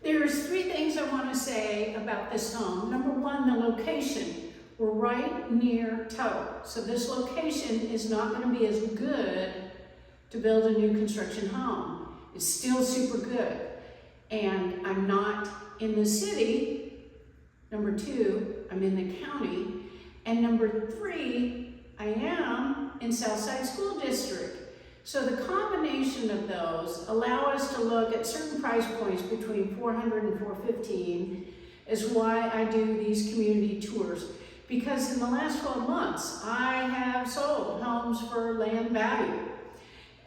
There's three things I want to say about this home. Number one, the location. We're right near Tuttle. So this location is not going to be as good to build a new construction home. It's still super good. And I'm not in the city. Number two, I'm in the county. And number three, I am in Southside School District. So the combination of those allow us to look at certain price points between $400 and $415 is why I do these community tours. Because in the last 12 months, I have sold homes for land value.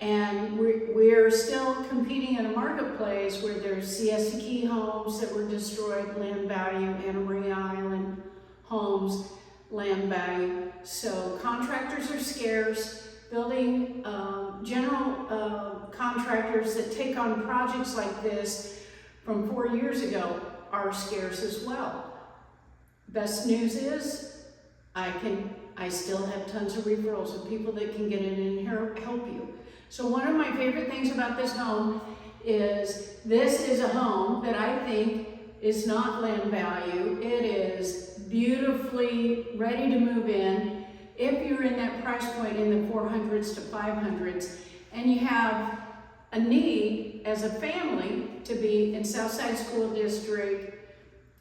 And we're still competing in a marketplace where there's Siesta Key homes that were destroyed, land value, Anna Maria Island homes, land value. So contractors are scarce. Building general contractors that take on projects like this from 4 years ago are scarce as well. Best news is I still have tons of referrals of people that can get in and help you. So one of my favorite things about this home is this is a home that I think is not land value. It is beautifully ready to move in. If you're in that price point in the 400s to 500s, and you have a need as a family to be in Southside School District,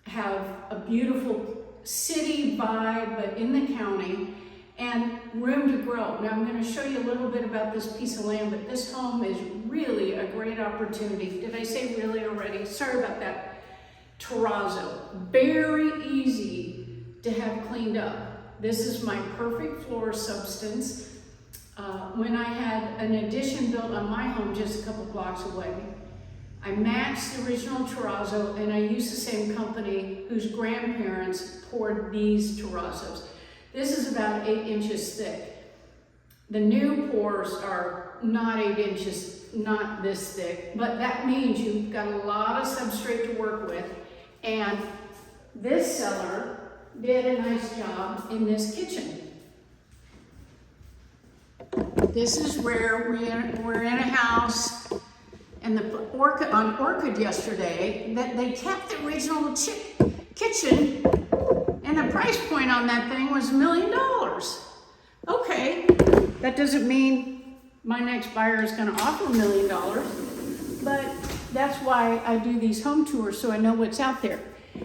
have a beautiful city vibe, but in the county, and room to grow. Now I'm going to show you a little bit about this piece of land, but this home is really a great opportunity. Did I say really already? Sorry about that. Terrazzo, very easy to have cleaned up. This is my perfect floor substance. When I had an addition built on my home just a couple blocks away, I matched the original terrazzo and I used the same company whose grandparents poured these terrazzos. This is about 8 inches thick. The new pours are not 8 inches, not this thick, but that means you've got a lot of substrate to work with. And this seller did a nice job in this kitchen. This is where we're in a house, and on Orchid yesterday, that they kept the original kitchen, and the price point on that thing was $1 million. Okay, that doesn't mean my next buyer is going to offer $1 million, but that's why I do these home tours, so I know what's out there.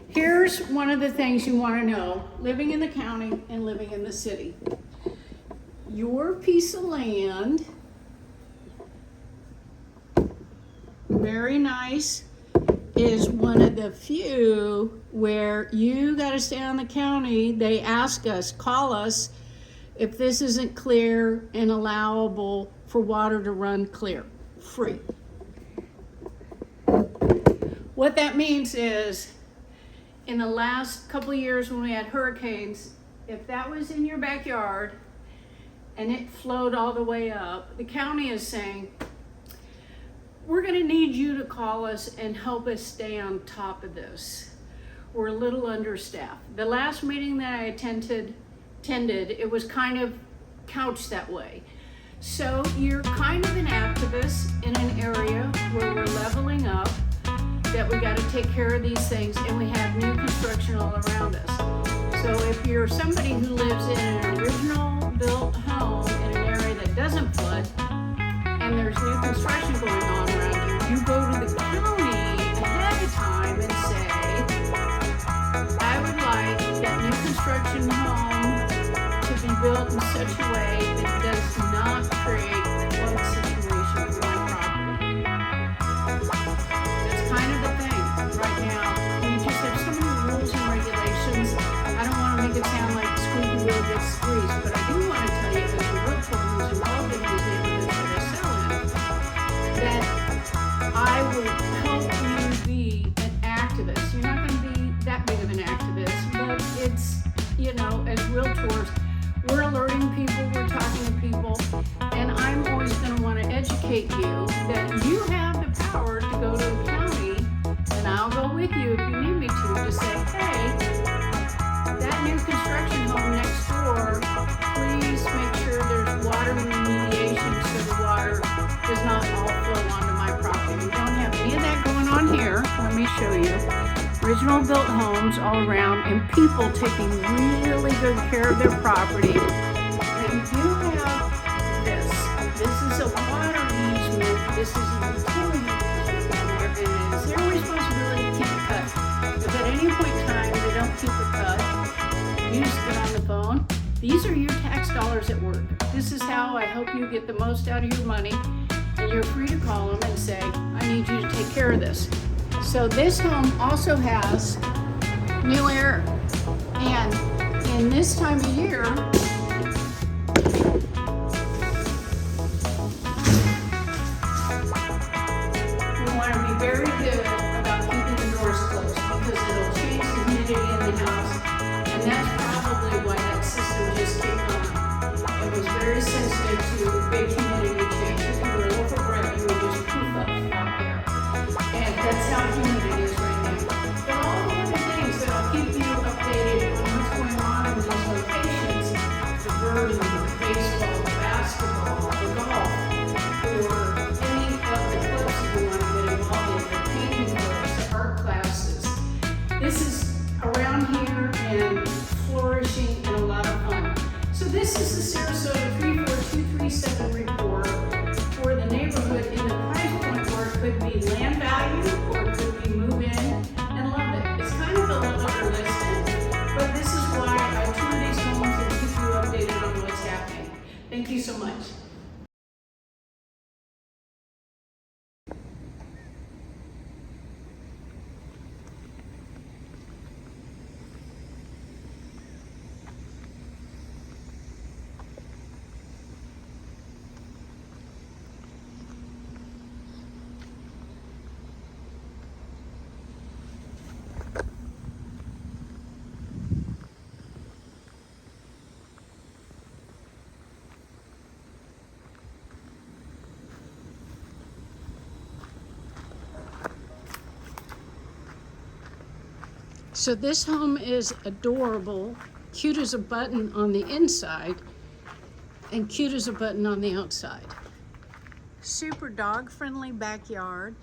Here's one of the things you want to know, living in the county and living in the city. Your piece of land, very nice, is one of the few where you got to stay on the county. They ask us, call us, if this isn't clear and allowable for water to run clear, free. What that means is, in the last couple of years when we had hurricanes, if that was in your backyard and it flowed all the way up, the county is saying, we're going to need you to call us and help us stay on top of this. We're a little understaffed. The last meeting that I attended, it was kind of couched that way. So you're kind of an activist in an area where we're leveling up, that we got to take care of these things, and we have new construction all around us. So if you're somebody who lives in an original built home in an area that doesn't flood, and there's new construction going on around you, you go to the county ahead of time and say, I would like that new construction home to be built in such a way that does not create a flood situation for my property. That's kind of the thing right now. We just have so many rules and regulations. I don't want to make it sound like the squeaky wheel gets squeezed, but I do want to tell you, as a realtor who's involved in these neighborhoods that I sell in, that I will help you be an activist. You're not going to be that big of an activist, but it's, you know, as realtors, we're alerting people, we're talking to people, and I'm always going to want to educate you that you have the power to go to the county, and I'll go with you if you need me to say, hey, that new construction home next door, please make sure there's water remediation so the water does not all flow onto my property. We don't have any of that going on here. Let me me show you. Original built homes all around, and people taking really good care of their property. They do have this. This is a water easement. This is a utility easement, and it is their responsibility to keep it cut. If at any point in time they don't keep it cut, you just get on the phone. These are your tax dollars at work. This is how I help you get the most out of your money, and you're free to call them and say, I need you to take care of this. So this home also has new air, and in this time of year, we want to be very good about keeping the doors closed because it'll change the humidity in the house, and that's probably why that system just kicked on. It was very sensitive to big humidity change. If you were a loaf of bread, you would just poof up out there. And that's how humid it is right now. But all the other things that'll keep you updated on what's going on in these locations, the birding, the baseball, the basketball, the golf, or any of the clubs that you want to get involved in, the painting clubs, the art classes. This is around here and flourishing and a lot of fun. So this is the Sarasota 34237 report for the neighborhood in the price point where it could be land value or it could be move in and love it. It's kind of a little listed, but this is why I tour these homes and keep you updated on what's happening. Thank you so much. So this home is adorable, cute as a button on the inside, and cute as a button on the outside. Super dog-friendly backyard.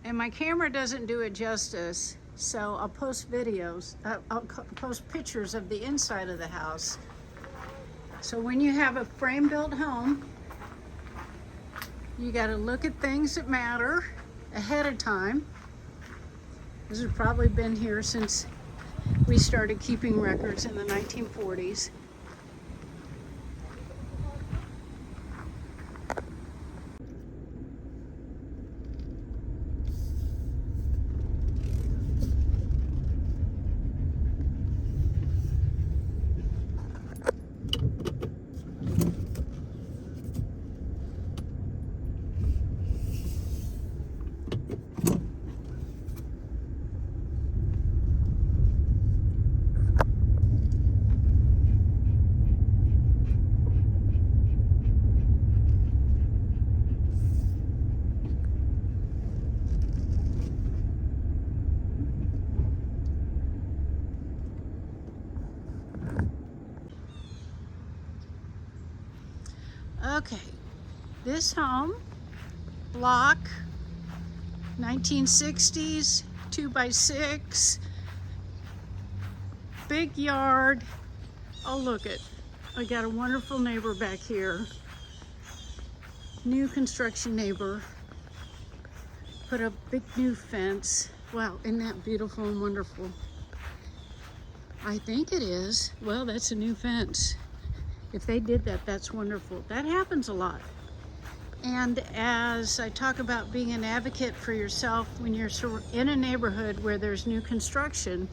And my camera doesn't do it justice, so I'll post videos, I'll post pictures of the inside of the house. So when you have a frame-built home, you gotta look at things that matter ahead of time. This has probably been here since we started keeping records in the 1940s. Okay, this home, block, 1960s, 2x6, big yard. Oh, look it. I got a wonderful neighbor back here. New construction neighbor. Put a big new fence. Wow, isn't that beautiful and wonderful? I think it is. Well, that's a new fence. If they did that, that's wonderful. That happens a lot. And as I talk about being an advocate for yourself when you're in a neighborhood where there's new construction,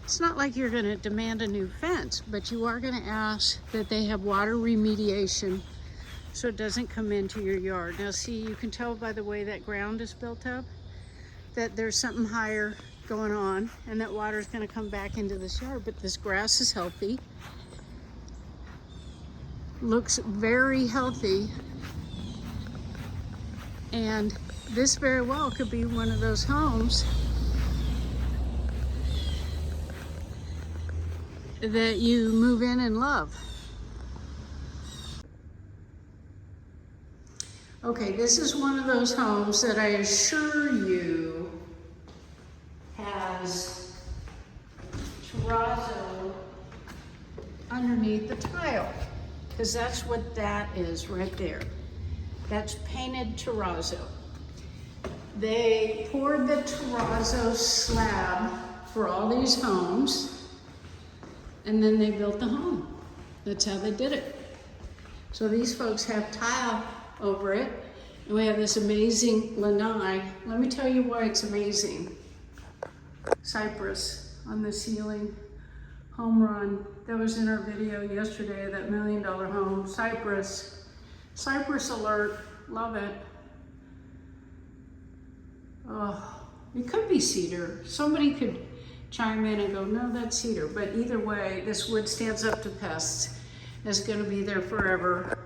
it's not like you're going to demand a new fence, but you are going to ask that they have water remediation so it doesn't come into your yard. Now see, you can tell by the way that ground is built up that there's something higher going on and that water is going to come back into this yard, but this grass is healthy. Looks very healthy, and this very well could be one of those homes that you move in and love. Okay, this is one of those homes that I assure you has terrazzo underneath the tile, because that's what that is right there. That's painted terrazzo. They poured the terrazzo slab for all these homes, and then they built the home. That's how they did it. So these folks have tile over it, and we have this amazing lanai. Let me tell you why it's amazing. Cypress on the ceiling, home run. That was in our video yesterday, that $1 million home. Cypress alert, love it. Oh, it could be cedar. Somebody could chime in and go, no, that's cedar. But either way, this wood stands up to pests. It's gonna be there forever.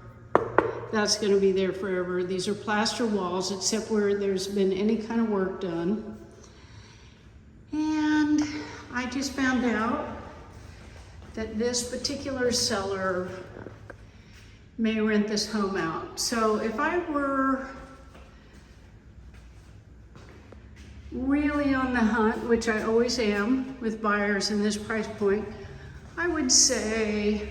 That's gonna be there forever. These are plaster walls, except where there's been any kind of work done. And I just found out that this particular seller may rent this home out. So if I were really on the hunt, which I always am with buyers in this price point, I would say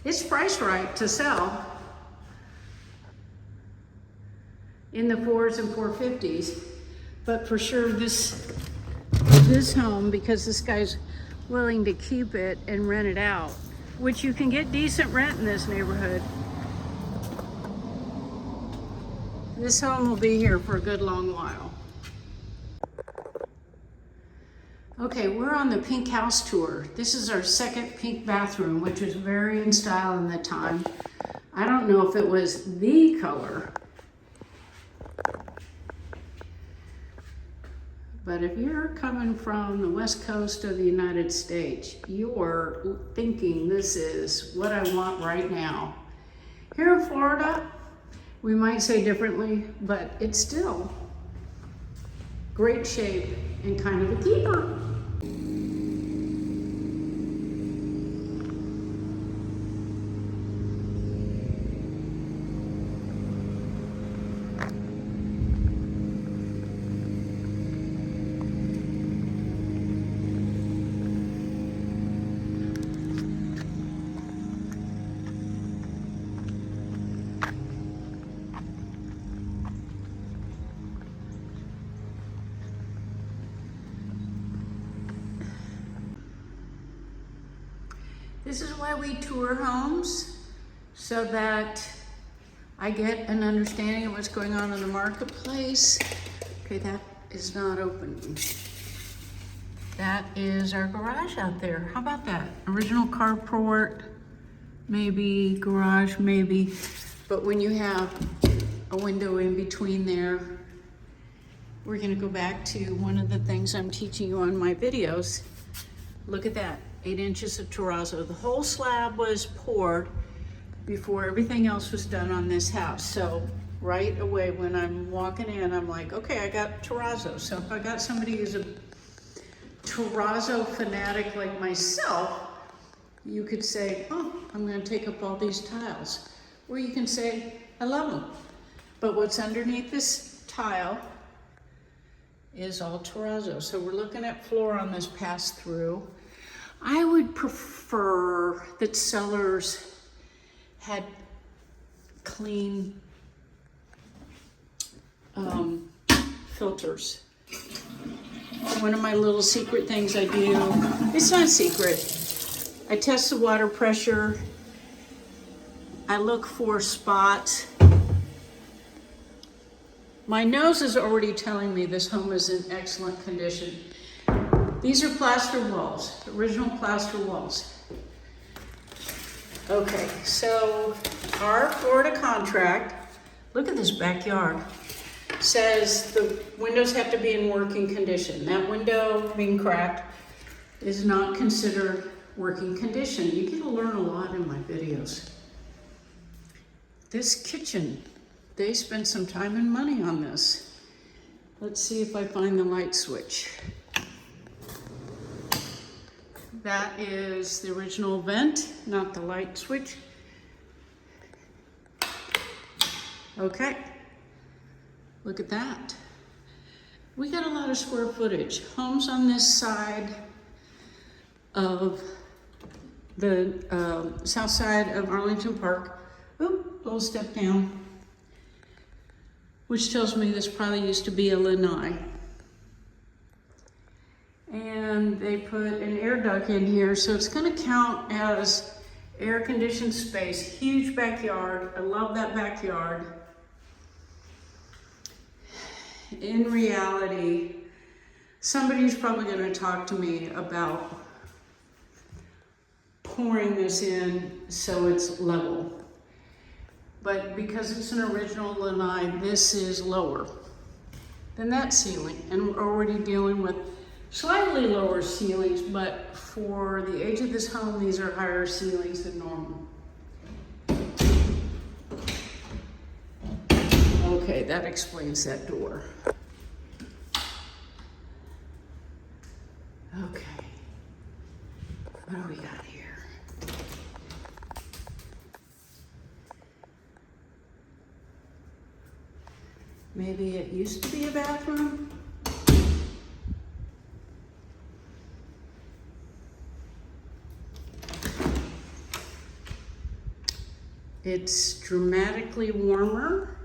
it's priced right to sell in the 4s and 450s. But for sure this home, because this guy's willing to keep it and rent it out, which you can get decent rent in this neighborhood. This home will be here for a good long while. Okay, we're on the pink house tour. This is our second pink bathroom, which was very in style in the time. I don't know if it was the color, but if you're coming from the west coast of the United States, you're thinking this is what I want right now. Here in Florida, we might say differently, but it's still great shape and kind of a keeper. This is why we tour homes, so that I get an understanding of what's going on in the marketplace. Okay, that is not open. That is our garage out there. How about that? Original carport, maybe garage, maybe. But when you have a window in between there, we're gonna go back to one of the things I'm teaching you on my videos. Look at that. 8 inches of terrazzo. The whole slab was poured before everything else was done on this house. So right away when I'm walking in, I'm like, okay, I got terrazzo. So if I got somebody who's a terrazzo fanatic like myself, you could say, oh, I'm gonna take up all these tiles. Or you can say, I love them. But what's underneath this tile is all terrazzo. So we're looking at floor on this pass through. I would prefer that sellers had clean filters. One of my little secret things I do, it's not secret. I test the water pressure. I look for spots. My nose is already telling me this home is in excellent condition. These are plaster walls, original plaster walls. Okay, so our Florida contract, look at this backyard, says the windows have to be in working condition. That window being cracked is not considered working condition. You get to learn a lot in my videos. This kitchen, they spent some time and money on this. Let's see if I find the light switch. That is the original vent, not the light switch. Okay, look at that. We got a lot of square footage. Homes on this side of the south side of Arlington Park. Oop, little step down. Which tells me this probably used to be a lanai. And they put an air duct in here, so it's gonna count as air-conditioned space. Huge backyard, I love that backyard. In reality, somebody's probably gonna talk to me about pouring this in so it's level. But because it's an original lanai, this is lower than that ceiling. And we're already dealing with slightly lower ceilings, but for the age of this home, these are higher ceilings than normal. Okay, that explains that door. Okay, what do we got here? Maybe it used to be a bathroom? It's dramatically warmer.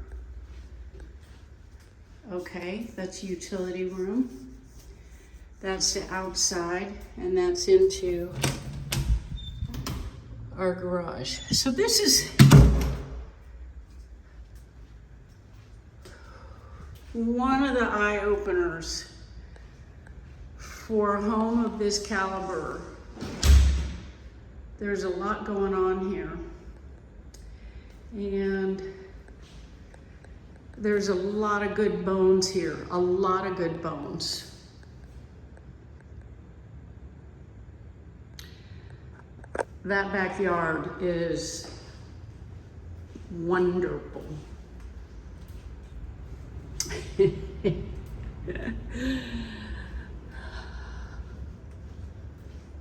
Okay, that's utility room. That's the outside, and that's into our garage. So this is one of the eye openers for a home of this caliber. There's a lot going on here. And there's a lot of good bones here, a lot of good bones. That backyard is wonderful.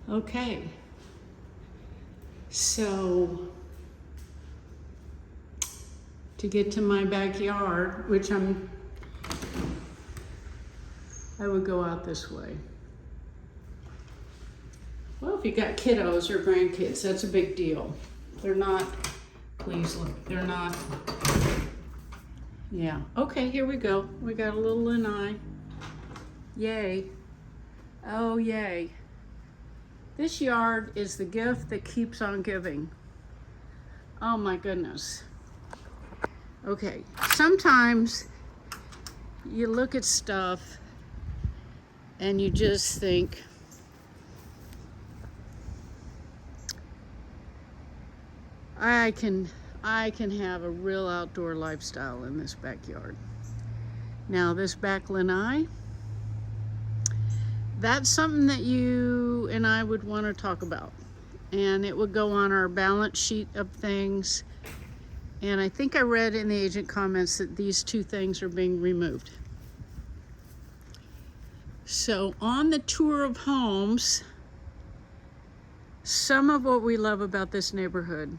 Okay, so to get to my backyard, which I would go out this way. Well, if you got kiddos or grandkids, that's a big deal. They're not, please look, they're not, yeah. Okay, here we go. We got a little lanai. Yay. Oh, yay. This yard is the gift that keeps on giving. Oh my goodness. Okay, sometimes you look at stuff and you just think, I can have a real outdoor lifestyle in this backyard. Now this back lanai, that's something that you and I would want to talk about. And it would go on our balance sheet of things. And I think I read in the agent comments that these two things are being removed. So on the tour of homes, some of what we love about this neighborhood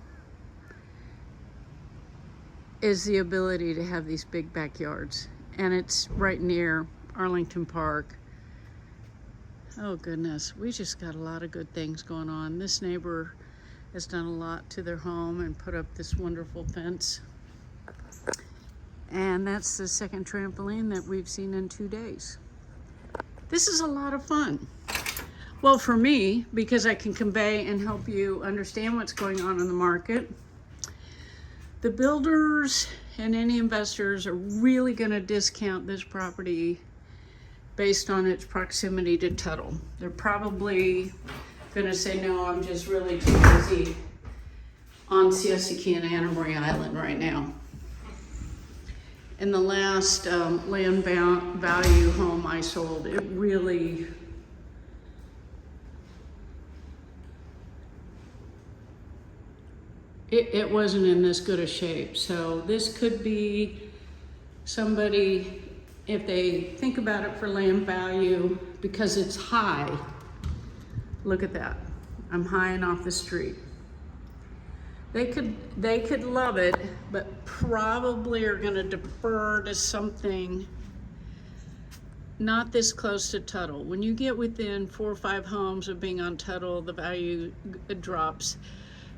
is the ability to have these big backyards. And it's right near Arlington Park. Oh goodness, we just got a lot of good things going on. This neighbor has done a lot to their home and put up this wonderful fence. And that's the second trampoline that we've seen in 2 days. This is a lot of fun. Well, for me, because I can convey and help you understand what's going on in the market. The builders and any investors are really gonna discount this property based on its proximity to Tuttle. They're probably gonna say, no, I'm just really too busy on Siesta Key and Anna Marie Island right now. In the last land value home I sold, it really, it wasn't in this good a shape. So this could be somebody, if they think about it for land value, because it's high. Look at that. I'm high and off the street. They could love it, but probably are gonna defer to something not this close to Tuttle. When you get within 4 or 5 homes of being on Tuttle, the value drops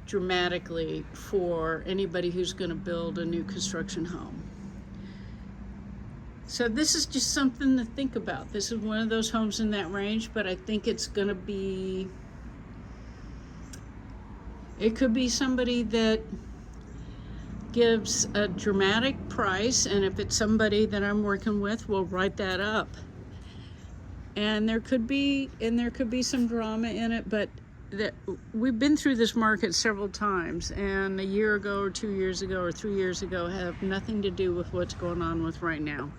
dramatically for anybody who's gonna build a new construction home. So this is just something to think about. This is one of those homes in that range, but I think it's gonna be, it could be somebody that gives a dramatic price, and if it's somebody that I'm working with, we'll write that up. And there could be some drama in it, but we've been through this market several times, and a year ago or 2 years ago or 3 years ago have nothing to do with what's going on with right now.